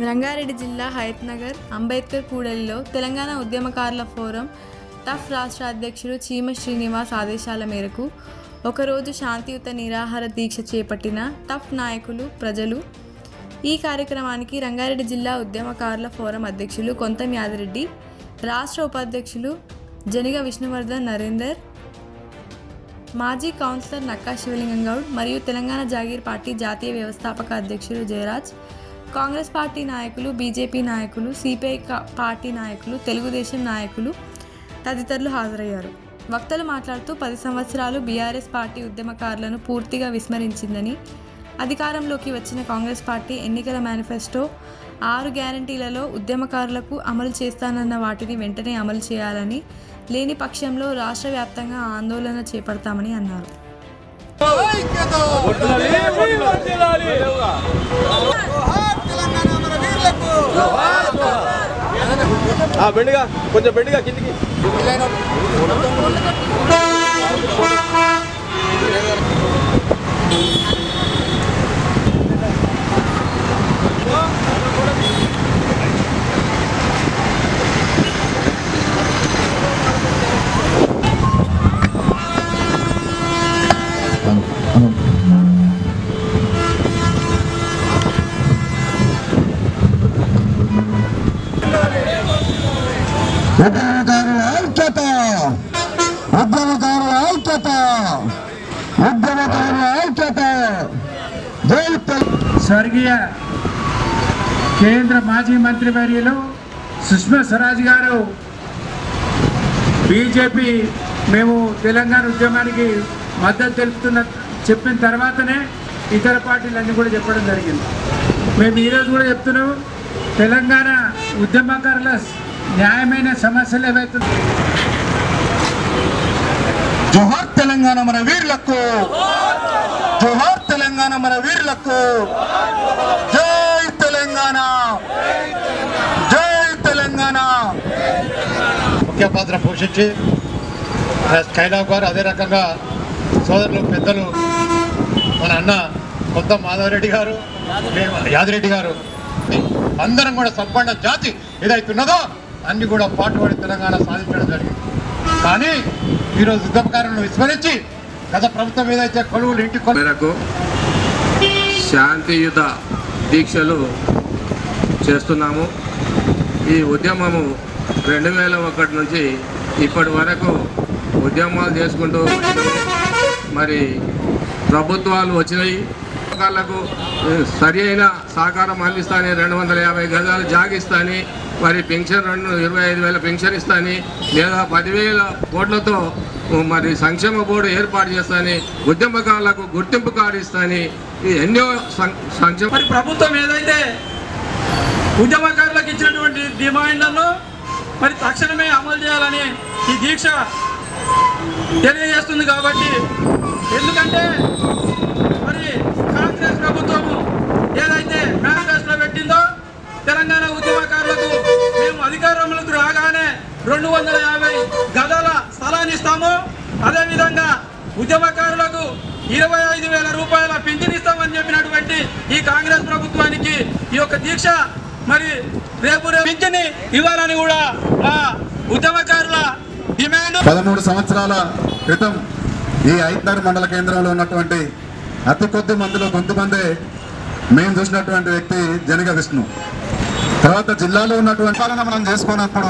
రంగారెడ్డి జిల్లా హయత్నగర్ అంబేద్కర్ కూడలిలో తెలంగాణ ఉద్యమకారుల ఫోరం టఫ్ రాష్ట్ర అధ్యక్షుడు చీమ శ్రీనివాస్ ఆదేశాల మేరకు ఒకరోజు శాంతియుత నిరాహార దీక్ష చేపట్టిన టఫ్ నాయకులు ప్రజలు. ఈ కార్యక్రమానికి రంగారెడ్డి జిల్లా ఉద్యమకారుల ఫోరం అధ్యక్షులు కొంతం యాదిరెడ్డి, రాష్ట్ర ఉపాధ్యక్షులు జనిగ విష్ణువర్ధన్ నరేందర్, మాజీ కౌన్సిలర్ నక్కా శివలింగం గౌడ్ మరియు తెలంగాణ జాగీర్ పార్టీ జాతీయ వ్యవస్థాపక అధ్యక్షులు జయరాజ్, కాంగ్రెస్ పార్టీ నాయకులు, బీజేపీ నాయకులు, సిపిఐ పార్టీ నాయకులు, తెలుగుదేశం నాయకులు తదితరులు హాజరయ్యారు. వక్తలు మాట్లాడుతూ 10 సంవత్సరాలు బీఆర్ఎస్ పార్టీ ఉద్యమకారులను పూర్తిగా విస్మరించిందని, అధికారంలోకి వచ్చిన కాంగ్రెస్ పార్టీ ఎన్నికల మేనిఫెస్టో 6 గ్యారంటీలలో ఉద్యమకారులకు అమలు చేస్తానన్న వాటిని వెంటనే అమలు చేయాలని, లేని పక్షంలో రాష్ట్ర వ్యాప్తంగా ఆందోళన చేపడతామని అన్నారు. కొంచెం బెండిగా కిందికి స్వర్గీయ కేంద్ర మాజీ మంత్రివర్యులు సుష్మా స్వరాజ్ గారు బీజేపీ మేము తెలంగాణ ఉద్యమానికి మద్దతు చెప్పిన తర్వాతనే ఇతర పార్టీలన్నీ కూడా చెప్పడం జరిగింది. మేము ఈరోజు కూడా చెప్తున్నాము, తెలంగాణ ఉద్యమకారుల న్యాయమైన సమస్యలు ఏవైతున్నాయి. జోహార్ తెలంగాణ మన వీరులకు, జోహార్ తెలంగాణ మన వీరులకు, జై తెలంగాణ, జై తెలంగాణ. ముఖ్య పాత్ర పోషించి కైలాబ్ గారు, అదే రకంగా సోదరులు పెద్దలు మన అన్న కొత్త మాధవరెడ్డి గారు, యాదిరెడ్డి గారు, అందరం కూడా సంపన్న జాతి ఏదైతున్నదో అన్ని కూడా పాటుపడి తెలంగాణ సాధించడం జరిగింది. కానీ ఈరోజు ఉద్యమకారులను విస్మరించి గత ప్రభుత్వం ఏదైతే కొలువులు ఇంటి మేరకు శాంతియుత దీక్షలు చేస్తున్నాము. ఈ ఉద్యమము 2001 నుంచి ఇప్పటి వరకు ఉద్యమాలు చేసుకుంటూ మరి ప్రభుత్వాలు వచ్చినాయి. వాళ్ళకు సరి అయిన సహకారం అందిస్తాని, 250 గజాలు జాగిస్తాని, మరి పెన్షన్ 25,000 పెన్షన్ ఇస్తాని, లేదా 10,000 కోట్లతో మరి సంక్షేమ బోర్డు ఏర్పాటు చేస్తాని, ఉద్యమకారులకు గుర్తింపు కార్డు ఇస్తాని, ఎన్నో సంక్షేమ. మరి ప్రభుత్వం ఏదైతే ఉద్యమకారులకు ఇచ్చినటువంటి డిమాండ్లను మరి తక్షణమే అమలు చేయాలని ఈ దీక్ష తెలియజేస్తుంది. కాబట్టి ఎందుకంటే మరి కాంగ్రెస్ ప్రభుత్వము ఏదైతే మేనిఫెస్టోలో పెట్టిందో తెలంగాణ ఉద్యమకారులకు మేము అధికారంలోకి రాగానే 250 గజాల స్థలాన్ని ఇస్తాము, అదేవిధంగా ఉద్యమకారులకు 25,000 రూపాయల పింఛన్ ఇస్తామని చెప్పినటువంటి ఈ కాంగ్రెస్ ప్రభుత్వానికి ఈ యొక్క దీక్ష మరి రేపు పింఛన్ ఇవ్వాలని కూడా ఉద్యమకారుల డిమాండ్. 13 సంవత్సరాల క్రితం ఈ హయత్నగర్ మండల కేంద్రంలో ఉన్నటువంటి అతి కొద్ది మందిలో కొంతమంది మేము చూసినటువంటి వ్యక్తి జనిగ విష్ణు. తర్వాత జిల్లాలో ఉన్నటువంటి పాలన మనం చేసుకున్నప్పుడు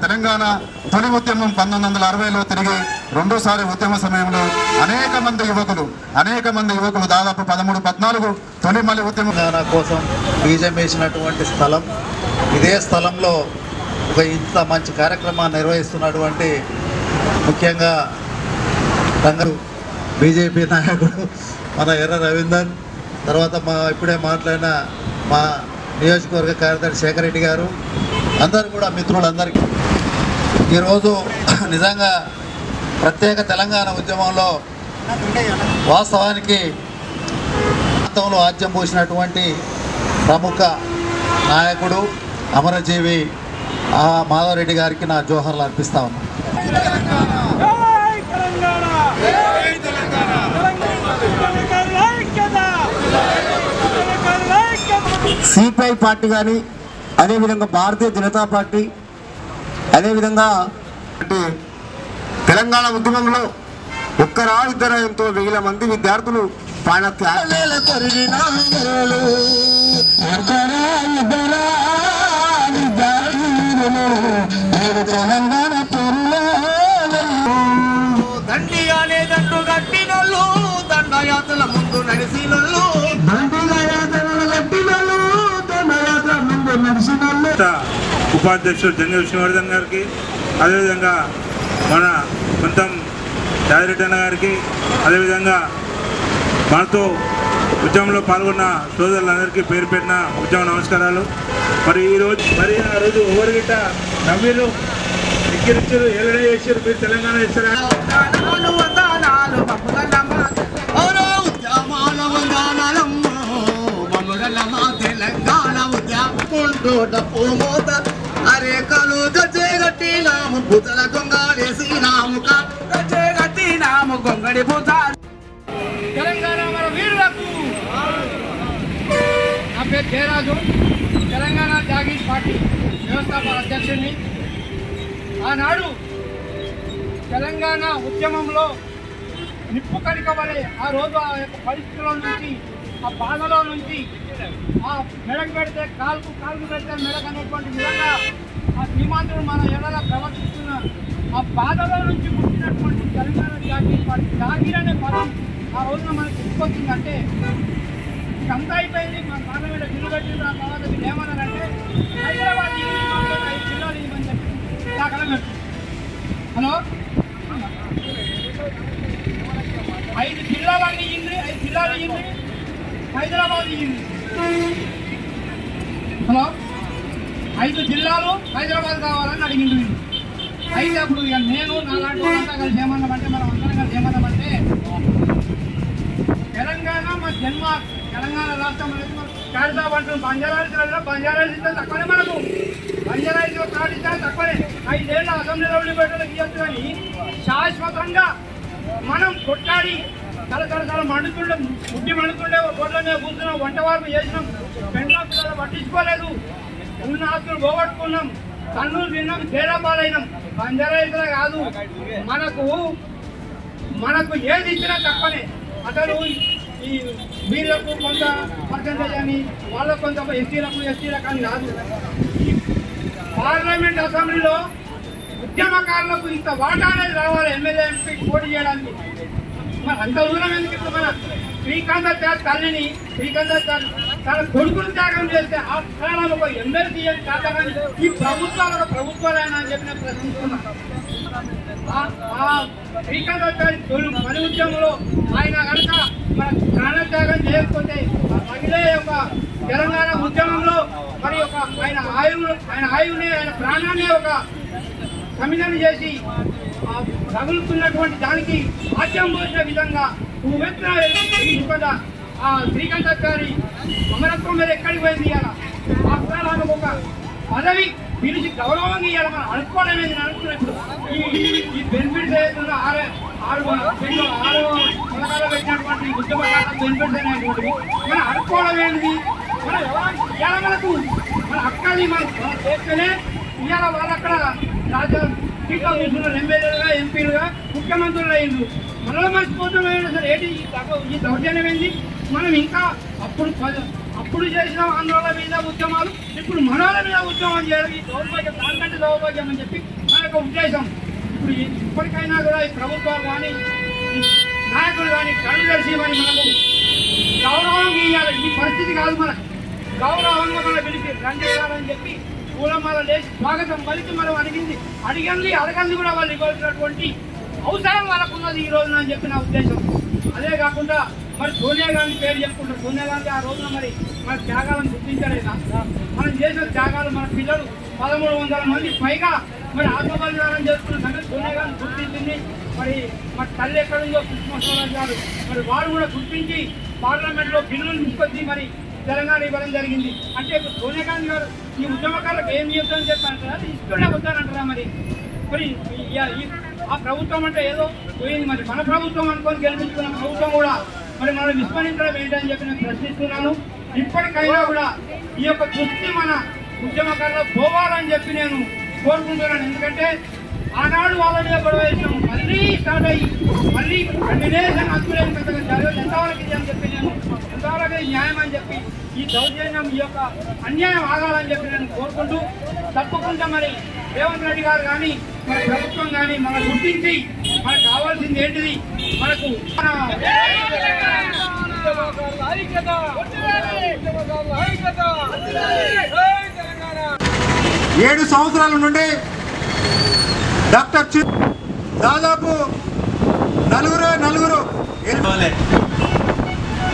తెలంగాణ తొలి ఉద్యమం 1960లో తిరిగి రెండోసారి ఉద్యమ సమయంలో అనేక మంది యువకులు దాదాపు 13-14 తొలి మళ్ళీ ఉద్యమం కోసం బీజం వేసినటువంటి స్థలం. ఇదే స్థలంలో ఒక ఇంత మంచి కార్యక్రమాన్ని నిర్వహిస్తున్నటువంటి ముఖ్యంగా రంగారు బీజేపీ నాయకుడు మన ఎర్ర రవీందర్, తర్వాత ఇప్పుడే మాట్లాడిన మా నియోజకవర్గ కార్యదర్శి శేఖర్ రెడ్డి గారు, అందరూ కూడా మిత్రులందరికీ ఈరోజు నిజంగా ప్రత్యేక తెలంగాణ ఉద్యమంలో వాస్తవానికి ప్రాంతంలో ఆజ్యం పోసినటువంటి ప్రముఖ నాయకుడు అమరజీవి మాధవరెడ్డి గారికి నా జోహర్లు అర్పిస్తా ఉన్నాను. సిపిఐ పార్టీ కానీ, అదేవిధంగా భారతీయ జనతా పార్టీ, అదేవిధంగా అంటే తెలంగాణ ఉద్యమంలో ఒక్కరా ఇద్దరు ఎంతో 1000 మంది విద్యార్థులు పైన తెలంగాణ దండు కట్టినోళ్ళు దండయాత్రల ముందు నడిసినోళ్ళు ఉపాధ్యక్షుడు జంగ విష్ణువర్ధన్ గారికి, అదేవిధంగా మన కొంతం యాదిరెడ్డి అన్న గారికి, అదేవిధంగా మనతో ఉద్యమంలో పాల్గొన్న సోదరులందరికీ పేరు పెట్టిన ఉద్యమ నమస్కారాలు. మరి ఆ రోజు ఎవరు గిట్ట నవ్వులు ఎక్కిరించారు, ఏలడే చేశారు, మీరు తెలంగాణ ఇస్తారా? అరే కలు గజ్జే గట్టినాము పుతల గొంగడేసినాము గజ్జే గట్టినాము గొంగడి పుత. తెలంగాణ మన వీరులకు. నా పేరు జయరాజు, తెలంగాణ జాగీర్ పార్టీ వ్యవస్థాపక అధ్యక్షుడిని. ఆనాడు తెలంగాణ ఉద్యమంలో నిప్పు కరిక వలె ఆ రోజు ఆ యొక్క పరిస్థితుల నుంచి, ఆ బాధలో నుంచి, ఆ మెడకు పెడితే కాలుకు పెడితే మెడకు అనేటువంటి విధంగా ఆ శ్రీమంతుడు మన ఎడల ప్రవర్తిస్తున్న ఆ బాధలో నుంచి పుట్టినటువంటి తెలంగాణ జాగీర్ పార్టీ. జాగీర్ అనే పదం ఆ రోజున మనకు గుర్తుకొచ్చిందంటే అంతా అయిపోయింది. మన పార్లమెంట్ బిల్లు కట్టిన తర్వాత మీరు ఏమన్నారంటే హైదరాబాద్ 5 జిల్లాలు ఇవ్వమని చెప్పి దాఖలా పెట్టు. హలో, 5 జిల్లాలన్నీ ఇవ్వండి, 5 జిల్లాలు ఇవ్వండి, హైదరాబాద్ ఇవ్వండి. హలో, 5 జిల్లాలు హైదరాబాద్ కావాలని అడిగింది. అయితే అప్పుడు ఇక నేను నాలాంటి వాళ్ళంతా కలిసి ఏమన్నామంటే, మనం అందరం కలిసి ఏమన్నామంటే, తెలంగాణ మా జన్మ, తెలంగాణ రాష్ట్రం అనేది మనకు కాడిదాబ్ అంటారు. బంజారాయిల్స్ ఇస్తే తక్కువనే, మనకు బంజారాయిల్స్ కాడిస్తే తక్కువనే. 5 ఏళ్ళు అసెంబ్లీలో ఉండిపోయేటోళ్ళకి ఇవ్వచ్చు. కానీ శాశ్వతంగా మనం కొట్టాడి తల మండుతుండే, బుద్ధి మండుతుండే, గొడ్ల మీద కూర్చున్నాం, వంట వార్పు చేసినాం, పెండ్ల పిల్లలు పట్టించుకోలేదు, ఉన్న ఆస్తులు పోగొట్టుకున్నాం, కన్నులు తిన్నాం, తేడాపాలైనాం. బంజారాయిల్స్ కాదు, మనకు ఏది ఇచ్చినా తక్కువనే. అసలు ఈ వీళ్ళకు కొంత పర్సెంటేజ్ అని, వాళ్ళకు కొంత ఎస్టీలకు అని కాదు. ఈ పార్లమెంట్ అసెంబ్లీలో ఉద్యమకారులకు ఇంత వాటా అనేది రావాలి ఎమ్మెల్యే ఎంపీ పోటీ చేయడానికి. మరి అంత దూరం ఎందుకు? మన శ్రీకాంతాచారి తల్లిని, శ్రీకాంతాచారి తన కొడుకును త్యాగం చేస్తే ఆ స్థానాలు ఒక ఎమ్మెల్సీ కాదా? కానీ ఈ ప్రభుత్వాలైనా అని చెప్పి నేను ప్రశ్నిస్తున్నాను. శ్రీకాంతాచారి పని ఉద్యమంలో ఆయన కనుక మన ప్రాణత్యాగం చేయకపోతే మహిళ యొక్క తెలంగాణ ఉద్యమంలో మరి ఒక ఆయన ఆయువుని, ఆయన ప్రాణాన్ని ఒక సమిధన చేసి తగులుతున్నటువంటి దానికి ఆద్యం పోసిన విధంగా నువ్వెత్తిన ఆ శ్రీకాంతాచారి అమరత్వం మీద ఎక్కడికి పోయింది ఇవ్వాల? ఆ స్థానాలకు ఒక పదవి పిలిచి గౌరవంగా ఇవ్వాలి. మనం అనుకోవడమే. నేను అనుకున్నప్పుడు ఈ బెనిఫిట్స్ ఏదైనా 6 పథకాలు పెట్టినటువంటి ఉద్యమకారులకు బెనిఫిట్స్ అనేటువంటివి మనం అనుకోవడం ఏంటిది? మనం ఇవాళ మనకు మన హక్కాన్ని మనం చేస్తేనే ఇవాళ వాళ్ళు అక్కడ సీట్లో కూర్చున్నారు, ఎమ్మెల్యేలుగా, ఎంపీలుగా, ముఖ్యమంత్రులు అయ్యింది. మనలో మర్చిపోతున్నాం. సరే ఏంటి ఈ దౌర్జన్యం ఏంటి? మనం ఇంకా అప్పుడు చేసిన ఆందోళన మీద ఉద్యమాలు, ఇప్పుడు మనోళ్ళ మీద ఉద్యమం చేయాలి. ఈ దౌర్భాగ్యం దానికంటే దౌర్భాగ్యం అని చెప్పి మన యొక్క ఉద్దేశం. ఇప్పుడు ఇప్పటికైనా కూడా ఈ ప్రభుత్వాలు కానీ, ఈ నాయకులు కానీ కళ్ళు తెలిసి మరి మనకు గౌరవం ఇవ్వాలి. ఈ పరిస్థితి కాదు, మనకు గౌరవంగా మన పిలిపి రండి అని చెప్పి పూలమాల లేచి స్వాగతం పలికి మనం అడగంది కూడా వాళ్ళు ఇవ్వాల్సినటువంటి అవసరం వాళ్ళకున్నది ఈ రోజున అని చెప్పి నా ఉద్దేశం. అదే కాకుండా మరి సోనియా గాంధీ పేరు చెప్పుకుంటారు. సోనియా గాంధీ ఆ రోజున మరి మన త్యాగాలను గుర్తించలేదా? మనం చేసిన త్యాగాలు, మన పిల్లలు 1300 మంది పైగా మరి ఆత్మబలిదానం చేస్తున్న సంగతి సోనియా గాంధీ గుర్తించింది. మరి మన తల్లి ఎక్కడుందో సుష్మా స్వరాజ్ గారు మరి వారు కూడా గుర్తించి పార్లమెంట్లో బిల్లులు తీసుకొచ్చి మరి తెలంగాణ ఇవ్వడం జరిగింది. అంటే ఇప్పుడు సోనియా గాంధీ గారు ఈ ఉద్యమకారులకు ఏం చేద్దామని చెప్పారంటారా? ఇస్తుండే వద్దానంటారా? మరి ఆ ప్రభుత్వం అంటే ఏదో పోయింది. మరి మన ప్రభుత్వం అనుకొని గెలిపించుకున్న ప్రభుత్వం కూడా మరి మనం విస్మరించడం ఏంటని చెప్పి నేను ప్రశ్నిస్తున్నాను. ఇప్పటికైనా కూడా ఈ యొక్క దృష్టి మన ఉద్యమకారులు పోవాలని చెప్పి నేను కోరుకుంటున్నాను. ఎందుకంటే ఆనాడు వాళ్ళని గొడవ వేసినాం, మళ్ళీ స్టార్ట్ అయ్యి మళ్ళీ కంటిన్యూషన్ అందులేని పెద్దగా జరగదు. ఎంతవరకు ఇది అని చెప్పి నేను ఎంతవరకు న్యాయం అని చెప్పి ఈ దౌర్జన్యం ఈ యొక్క అన్యాయం ఆగాలని చెప్పి నేను కోరుకుంటూ తప్పకుండా మరి రేవంత్ రెడ్డి గారు కానీ మన ప్రభుత్వం కానీ మనం గుర్తించి మనకు కావాల్సింది ఏంటిది, మనకు 7 సంవత్సరాల నుండి డాక్టర్ దాదాపు నలుగురు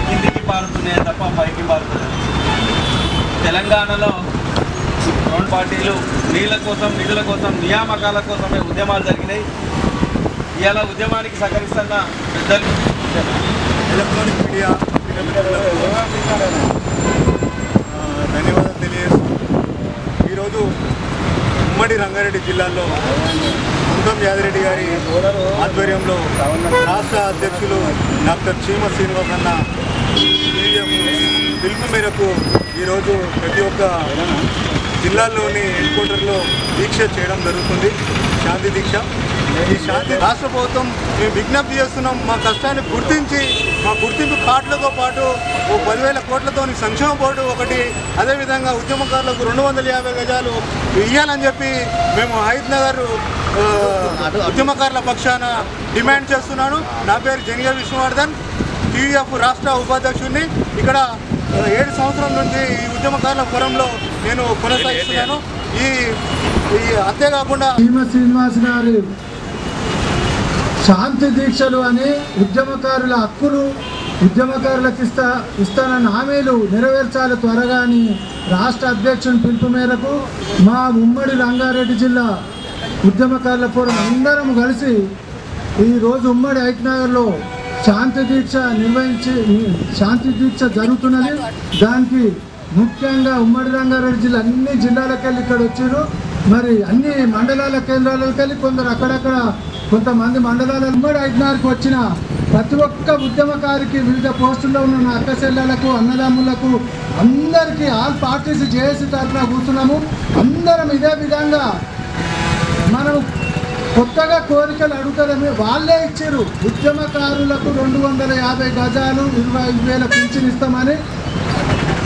కిందికి పారుతున్నాయి తప్ప పైకి పారుతున్నాయి. తెలంగాణలో 2 పార్టీలు నీళ్ళ కోసం, నిధుల కోసం, నియామకాల కోసమే ఉద్యమాలు జరిగినాయి. ఇవాళ ఉద్యమానికి సహకరిస్తున్న పెద్దలు, ఎలక్ట్రానిక్ మీడియా ధన్యవాదాలు తెలియజేస్తూ ఈరోజు ఉమ్మడి రంగారెడ్డి జిల్లాలో ముందం యాదిరెడ్డి గారి ఆధ్వర్యంలో రాష్ట్ర అధ్యక్షులు డాక్టర్ చీమ శ్రీనివాస్ అన్న పిలుపు మేరకు ఈరోజు ప్రతి ఒక్క జిల్లాల్లోని హెడ్ క్వార్టర్లో దీక్ష చేయడం జరుగుతుంది, శాంతి దీక్ష. ఈ శాంతి రాష్ట్ర ప్రభుత్వం మేము విజ్ఞప్తి చేస్తున్నాం, మా కష్టాన్ని గుర్తించి మా గుర్తింపు కార్డులతో పాటు 10,000 కోట్లతో సంక్షేమ బోర్డు ఒకటి, అదేవిధంగా ఉద్యమకారులకు 250 గజాలు ఇవ్వాలని చెప్పి మేము హైద్ నగర్ ఉద్యమకారుల పక్షాన డిమాండ్ చేస్తున్నాను. నా పేరు జనియా విష్ణువర్ధన్, టీవీఎఫ్ రాష్ట్ర ఉపాధ్యక్షుడిని. ఇక్కడ 7 సంవత్సరాల నుంచి ఈ ఉద్యమకారుల ఫోరంలో నేను కొనసాగిస్తున్నాను. ఈ అంతేకాకుండా శ్రీనివాస్ గారి శాంతి దీక్షలు అని ఉద్యమకారుల హక్కులు ఉద్యమకారులకు ఇస్తానన్న హామీలు నెరవేర్చాలి త్వరగా అని రాష్ట్ర అధ్యక్షుని పిలుపు మేరకు మా ఉమ్మడి రంగారెడ్డి జిల్లా ఉద్యమకారుల ఫోరం అందరం కలిసి ఈరోజు ఉమ్మడి హైట్నగర్లో శాంతి దీక్ష జరుగుతున్నది. దానికి ముఖ్యంగా ఉమ్మడి రంగారెడ్డి జిల్లా అన్ని జిల్లాలకు వెళ్ళి ఇక్కడ వచ్చారు. మరి అన్ని మండలాల కేంద్రాలకు వెళ్ళి కొందరు అక్కడక్కడ కొంతమంది మండలాల ఉమ్మడి హైట్నగర్కి వచ్చిన ప్రతి ఒక్క ఉద్యమకారికి వివిధ పోస్టుల్లో ఉన్న నా అక్క చెల్లెలకు, అన్నదమ్ములకు అందరికీ ఆల్ పార్టీస్ జేఏసీ తరఫున కూర్చున్నాము. అందరం ఇదే విధంగా మనం కొత్తగా కోరికలు అడుగుతారని వాళ్ళే ఇచ్చారు. ఉద్యమకారులకు 250 గజాలు 25,000 పింఛన్ ఇస్తామని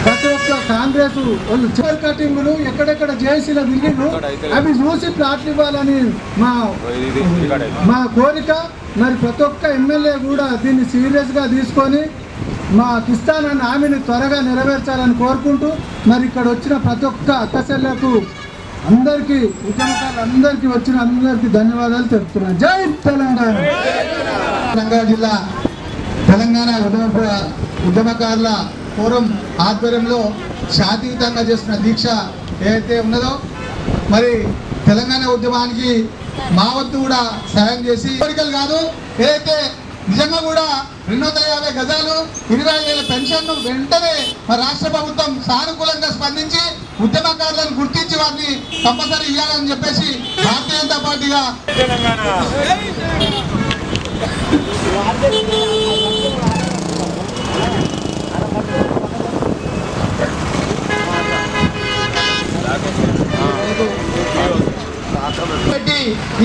ప్రతి ఒక్క కాంగ్రెస్ వాళ్ళు చైర్ కటింగులు ఎక్కడెక్కడ జేఏసీలో తిరిగిండ్రు, అవి చూసి ప్లాట్లు ఇవ్వాలని మా కోరిక. మరి ప్రతి ఒక్క ఎమ్మెల్యే కూడా దీన్ని సీరియస్గా తీసుకొని మా కిస్తానన్న హామీని త్వరగా నెరవేర్చాలని కోరుకుంటూ మరి ఇక్కడ వచ్చిన ప్రతి ఒక్క అక్కచెల్లకు అందరికీ ఉద్యమకారులందరికీ వచ్చిన అందరికీ ధన్యవాదాలు తెలుపుతున్నాను. జై తెలంగాణ. రంగారెడ్డి జిల్లా తెలంగాణ ఉద్యమకారుల ఫోరం ఆధ్వర్యంలో శాంతియుతంగా చేస్తున్న దీక్ష ఏదైతే ఉన్నదో మరి తెలంగాణ ఉద్యమానికి మా వంతు కూడా సాయం చేసి కోరికలు కాదు, ఏదైతే నిజంగా కూడా 250 గజాలు 20,000 పెన్షన్ను వెంటనే రాష్ట్ర ప్రభుత్వం సానుకూలంగా స్పందించి ఉద్యమకారులను గుర్తించి వారిని కంపల్సరీ ఇవ్వాలని చెప్పేసి భారతీయ జనతా పార్టీగా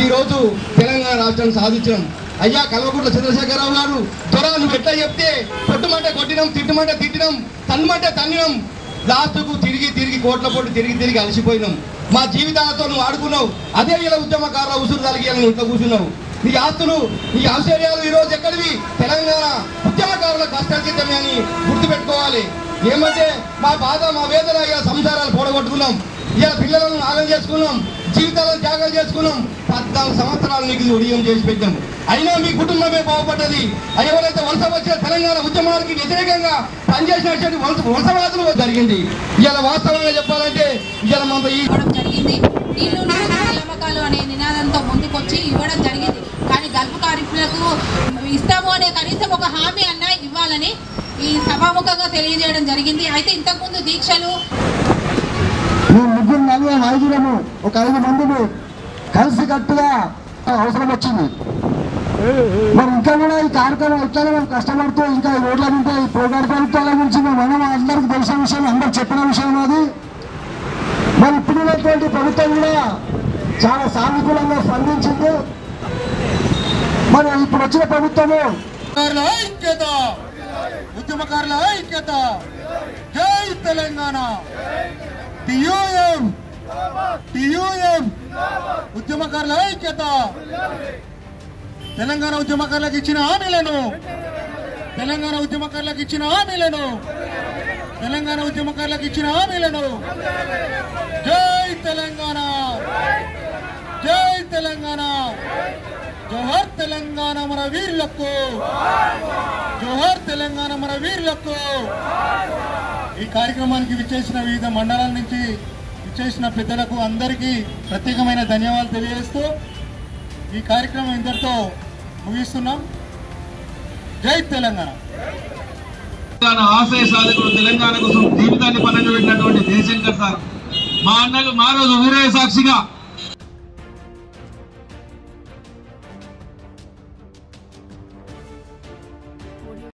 ఈరోజు తెలంగాణ రాష్ట్రం సాధించాం. అయ్యా కల్వకుంట్ల చంద్రశేఖరరావు గారు త్వరగా నువ్వు ఎట్లా చెప్తే కొట్టుమంటే కొట్టినాం, తిట్టుమంటే తిట్టినాం, తన్నుమంటే తన్నినాం, లాస్ట్కు తిరిగి కోట్ల పోటీ తిరిగి అలసిపోయినాం. మా జీవితాలతో నువ్వు ఆడుకున్నావు. అదే ఇలా ఉద్యమకారుల ఉసురు తలిగి నువ్వు ఇంట్లో కూర్చున్నావు. నీ ఆస్తులు నీ ఆశ్చర్యాలు ఈరోజు ఎక్కడివి? తెలంగాణ ఉద్యమకారుల కష్టార్జితమే అని గుర్తుపెట్టుకోవాలి. ఏమంటే మా బాధ మా వేదన ఇలా సంసారాలు పోడగొట్టుకున్నాం, ఇలా పిల్లలను నాగం చేసుకున్నాం, జీవితాలను త్యాగం చేసుకున్నాం. 14 సంవత్సరాలు నీకు ఉడియం చేసి పెట్టాం. అయినా మీ కుటుంబమే బాగుపడ్డది. ఎవరైతే వలస వచ్చిన తెలంగాణ ఉద్యమానికి వ్యతిరేకంగా పనిచేసినటువంటి వలసవాదులు జరిగింది. ఇలా వాస్తవంగా చెప్పాలంటే ఇలా మన జరిగింది. నీళ్లు నియామకాలు అనే నినాదంతో ముందుకొచ్చి ఇవ్వడం జరిగింది. కానీ గల్ఫ్ కార్మికులకు ఇస్తాము అనే కనీసం ఒక హామీ అన్నా ఇవ్వాలని ఈ సభాముఖంగా తెలియజేయడం జరిగింది. అయితే ఇంతకుముందు దీక్షలు మేము 5 మందిని కలిసి కట్టుగా అవసరం వచ్చింది. మరి ఇంకా కూడా ఈ కార్యక్రమం ఇట్లానే మేము కష్టపడుతూ ఇంకా ఈ రోడ్ల మీద ఈ ప్రోగ్రామ్ ప్రభుత్వాల గురించి మనం అందరికీ తెలిసిన విషయం, అందరు చెప్పిన విషయం అది. మరి ఇప్పుడున్నటువంటి ప్రభుత్వం కూడా చాలా సానుకూలంగా స్పందించింది. మరి ఇప్పుడు వచ్చిన ప్రభుత్వము ఐక్యత, ఉద్యమకారుల ఐక్యత, జై తెలంగాణ, టియుఎం ఉద్యమకారుల ఐక్యత, తెలంగాణ ఉద్యమకారులకు ఇచ్చిన హామీలను, తెలంగాణ ఉద్యమకారులకు ఇచ్చిన హామీలను, తెలంగాణ ఉద్యమకారులకు ఇచ్చిన హామీలను. జై తెలంగాణ, జై తెలంగాణ, జోహర్ తెలంగాణ మన వీరులకు, జోహర్ తెలంగాణ మన వీరులకు. ఈ కార్యక్రమానికి విచ్చేసిన వివిధ మండలాల నుంచి విచ్చేసిన పెద్దలకు అందరికీ ప్రత్యేకమైన ధన్యవాదాలు తెలియజేస్తూ ఈ కార్యక్రమం ఇంతటితో ముగిస్తున్నాం. జై తెలంగాణ. ఆశయ సాధకుడు, తెలంగాణ కోసం జీవితాన్ని పనంగా పెట్టినటువంటి జయశంకర్ సార్, మా అన్నలు మా రోజు ఊరే సాక్షిగా